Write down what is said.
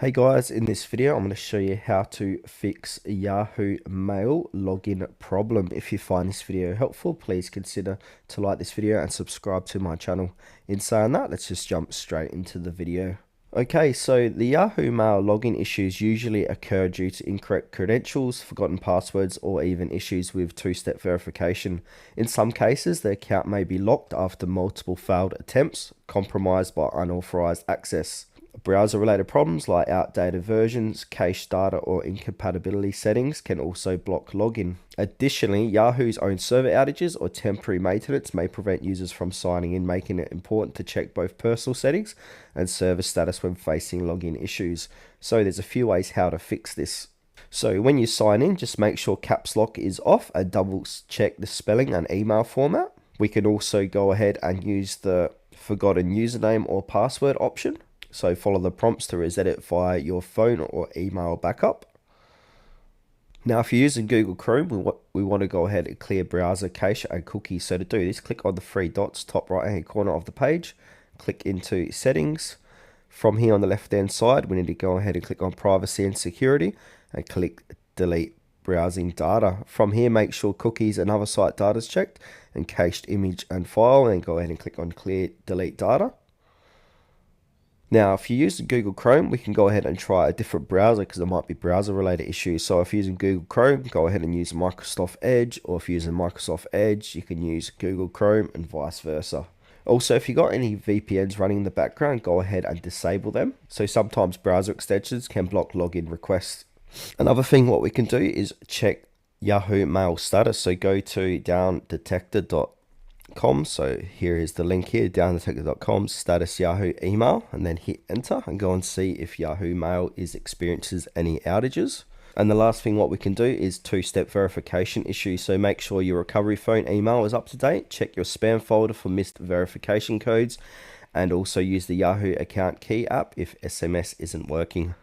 Hey guys, in this video I'm going to show you how to fix a Yahoo Mail login problem. If you find this video helpful, please consider to like this video and subscribe to my channel. In saying that, let's just jump straight into the video. Okay, so the Yahoo Mail login issues usually occur due to incorrect credentials, forgotten passwords, or even issues with two-step verification. In some cases, the account may be locked after multiple failed attempts, compromised by unauthorized access. Browser-related problems like outdated versions, cache data, or incompatibility settings can also block login. Additionally, Yahoo's own server outages or temporary maintenance may prevent users from signing in, making it important to check both personal settings and server status when facing login issues. So there's a few ways how to fix this. So when you sign in, just make sure caps lock is off and double check the spelling and email format. We can also go ahead and use the forgotten username or password option. So follow the prompts to reset it via your phone or email backup. Now, if you're using Google Chrome, we want to go ahead and clear browser cache and cookies. So to do this, click on the three dots top right hand corner of the page, click into settings. From here on the left hand side, we need to go ahead and click on privacy and security and click delete browsing data. From here, make sure cookies and other site data is checked and cached image and file, and go ahead and click on clear delete data. Now, if you're using Google Chrome, we can go ahead and try a different browser because there might be browser-related issues. So if you're using Google Chrome, go ahead and use Microsoft Edge, or if you're using Microsoft Edge, you can use Google Chrome and vice versa. Also, if you've got any VPNs running in the background, go ahead and disable them. So sometimes browser extensions can block login requests. Another thing what we can do is check Yahoo Mail status. So go to downdetector.com. So here is the link here, downdetector.com status Yahoo email, and then hit enter and go and see if Yahoo Mail experiences any outages. And the last thing what we can do is two-step verification issues. So make sure your recovery phone email is up to date, check your spam folder for missed verification codes, and also use the Yahoo account key app if SMS isn't working.